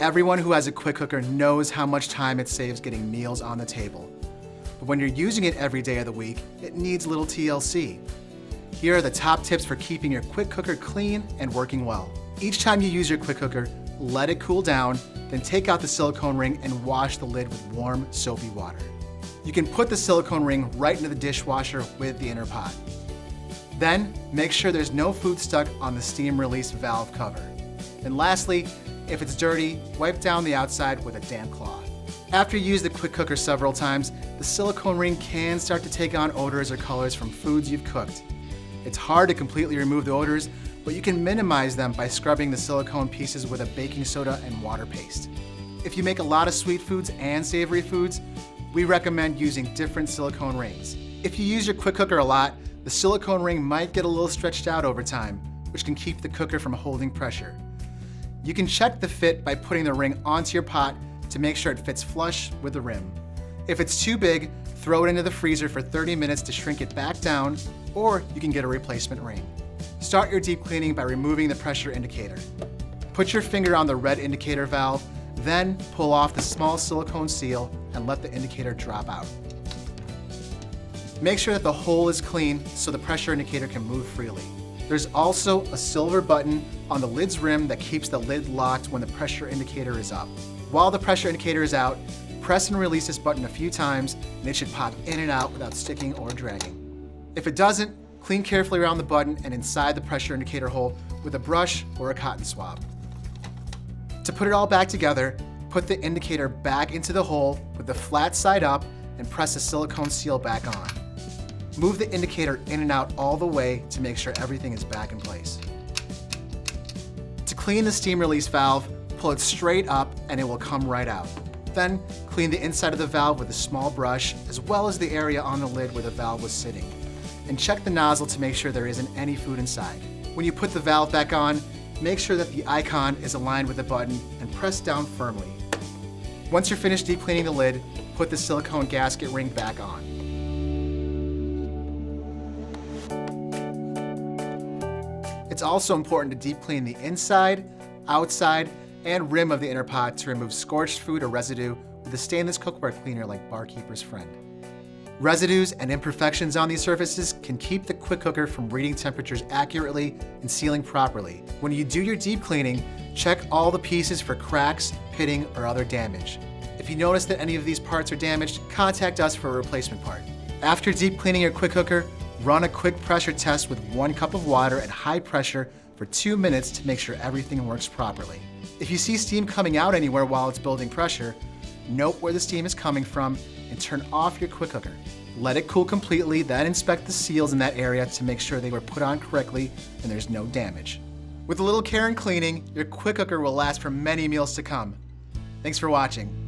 Everyone who has a quick cooker knows how much time it saves getting meals on the table. But when you're using it every day of the week, it needs a little TLC. Here are the top tips for keeping your quick cooker clean and working well. Each time you use your quick cooker, let it cool down, then take out the silicone ring and wash the lid with warm, soapy water. You can put the silicone ring right into the dishwasher with the inner pot. Then, make sure there's no food stuck on the steam release valve cover. And lastly, if it's dirty, wipe down the outside with a damp cloth. After you use the quick cooker several times, the silicone ring can start to take on odors or colors from foods you've cooked. It's hard to completely remove the odors, but you can minimize them by scrubbing the silicone pieces with a baking soda and water paste. If you make a lot of sweet foods and savory foods, we recommend using different silicone rings. If you use your quick cooker a lot, the silicone ring might get a little stretched out over time, which can keep the cooker from holding pressure. You can check the fit by putting the ring onto your pot to make sure it fits flush with the rim. If it's too big, throw it into the freezer for 30 minutes to shrink it back down, or you can get a replacement ring. Start your deep cleaning by removing the pressure indicator. Put your finger on the red indicator valve, then pull off the small silicone seal and let the indicator drop out. Make sure that the hole is clean so the pressure indicator can move freely. There's also a silver button on the lid's rim that keeps the lid locked when the pressure indicator is up. While the pressure indicator is out, press and release this button a few times and it should pop in and out without sticking or dragging. If it doesn't, clean carefully around the button and inside the pressure indicator hole with a brush or a cotton swab. To put it all back together, put the indicator back into the hole with the flat side up and press the silicone seal back on. Move the indicator in and out all the way to make sure everything is back in place. To clean the steam release valve, pull it straight up and it will come right out. Then clean the inside of the valve with a small brush as well as the area on the lid where the valve was sitting. And check the nozzle to make sure there isn't any food inside. When you put the valve back on, make sure that the icon is aligned with the button and press down firmly. Once you're finished deep cleaning the lid, put the silicone gasket ring back on. It's also important to deep clean the inside, outside, and rim of the inner pot to remove scorched food or residue with a stainless cookware cleaner like Barkeeper's Friend. Residues and imperfections on these surfaces can keep the quick cooker from reading temperatures accurately and sealing properly. When you do your deep cleaning, check all the pieces for cracks, pitting, or other damage. If you notice that any of these parts are damaged, contact us for a replacement part. After deep cleaning your quick cooker, run a quick pressure test with 1 cup of water at high pressure for 2 minutes to make sure everything works properly. If you see steam coming out anywhere while it's building pressure, note where the steam is coming from and turn off your quick cooker. Let it cool completely, then inspect the seals in that area to make sure they were put on correctly and there's no damage. With a little care and cleaning, your quick cooker will last for many meals to come. Thanks for watching.